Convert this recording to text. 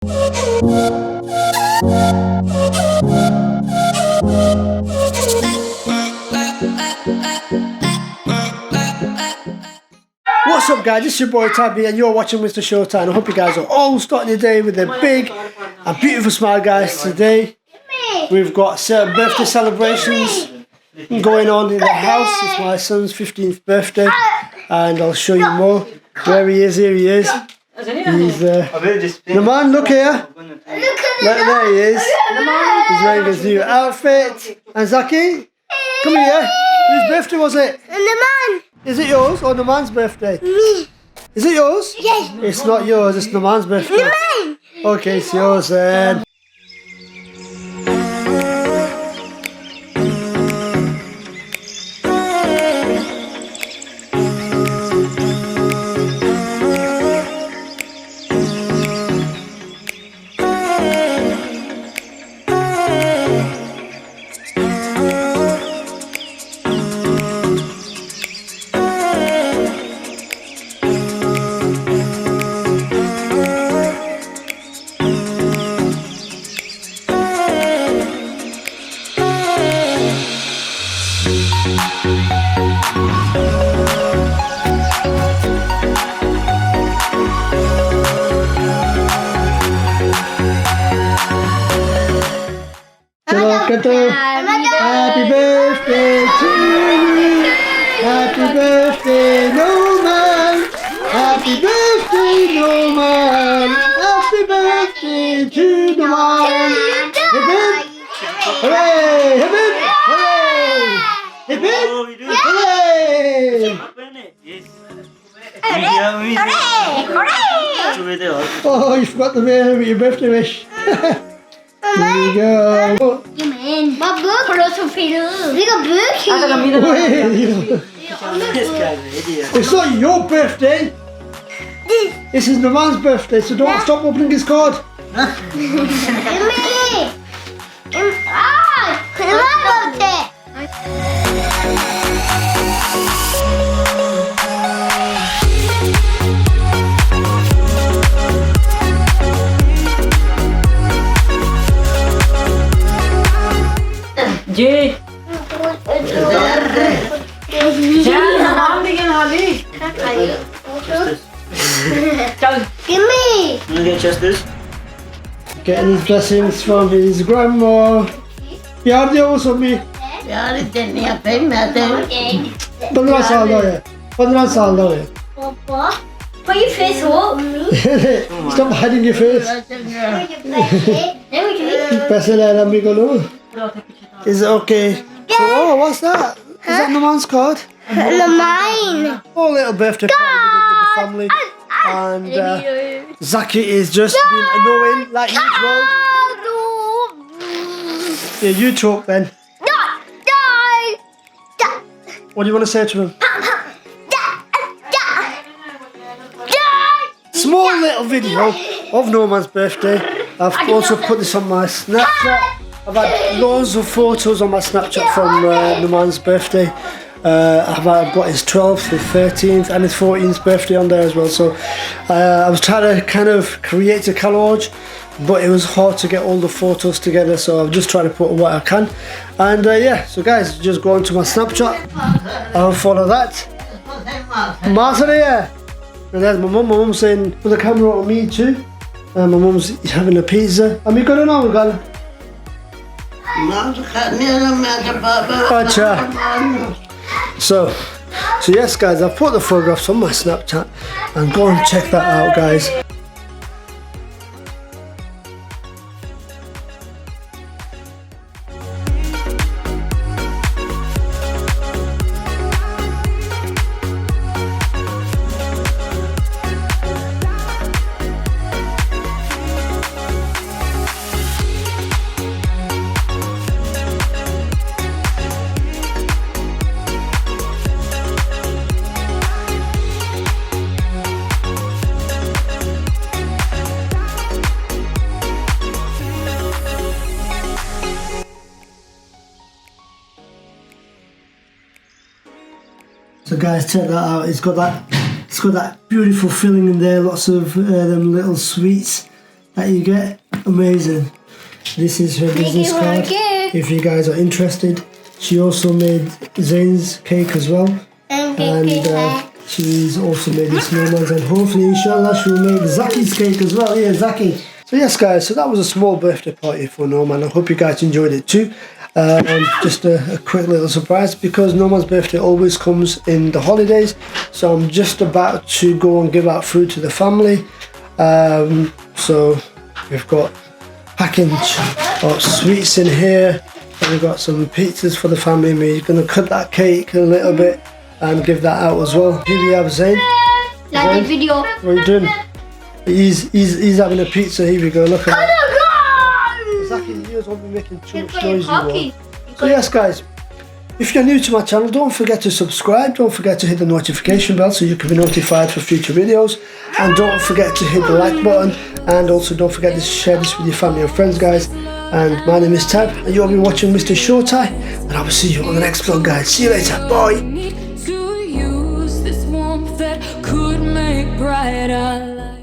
What's up guys, it's your boy Tabby and you're watching Mrshortaii, and I hope you guys are all starting your day with a big and beautiful smile guys. Today we've got certain birthday celebrations going on in the house. It's my son's 15th birthday and I'll show you more. Here he is. He's Naman, look here. There he is. He's wearing his new outfit. And Zaki, come here. Whose birthday was it? Naman. Is it yours or Naman's birthday? Me. Is it yours? Yes. It's not yours, it's Naman's birthday. Naman. Okay, it's yours then. Happy birthday to you. Happy birthday, Noman. Happy birthday, Noman. Happy birthday to Noman. Hip hip. Hooray! Hip hip. Hooray! Hip hip. Hooray! Oh, you forgot to make your birthday wish. Here we go. My book. We got book here. It's not your birthday. This is Naman's birthday, so don't stop opening his card. My birthday. जी नाम देंगे हाली चल Give me. Getting his blessings from his grandma. प्यार दियो वो सुमी. यार इतनी अपने मैं तो 15 साल हो गए. 15 साल हो गए. Papa. Put your face up. Stop hiding your face. पैसे ले रहा मी को लो. Is it okay? So, oh, what's that? Is that Naman's card? Mine. Oh, little birthday party with the family. And Zaki is just being annoying like usual. Yeah, you talk then. What do you want to say to him? Small little video of Noman's birthday. I've also put this on my Snapchat. I've had loads of photos on my Snapchat from Naman's birthday. I've got his 12th, his 13th and his 14th birthday on there as well. So I was trying to kind of create a collage, but it was hard to get all the photos together, so I'm just trying to put what I can. And yeah, so guys, just go onto my Snapchat and follow that. Mrshortaii. And there's my mum. My mum's saying, put the camera on me too. And my mum's having a pizza. And we got an hour, So yes guys, I've put the photographs on my Snapchat and go and check that out guys. So guys, check that out. It's got that beautiful filling in there. Lots of them little sweets that you get. Amazing. This is her business card. If you guys are interested. She also made Zane's cake as well. And she's also made the snowman's, and hopefully, inshallah, she'll make Zaki's cake as well. Yeah, Zaki. So yes, guys, so that was a small birthday party for Norman. I hope you guys enjoyed it too. Just a quick little surprise, because Norman's birthday always comes in the holidays. So I'm just about to go and give out food to the family. So we've got package of sweets in here. And we've got some pizzas for the family. We're going to cut that cake a little bit and give that out as well. Here we have Zayn. Like the video. What are you doing? He's having a pizza. Here we go. Look at that. Zaki, you guys won't be making too much noise anymore. So yes, guys, if you're new to my channel, don't forget to subscribe. Don't forget to hit the notification bell so you can be notified for future videos. And don't forget to hit the like button. And also don't forget to share this with your family and friends, guys. And my name is Tab, and you'll be watching Mrshortaii. And I will see you on the next vlog, guys. See you later. Bye. To use this warmth that could make brighter light.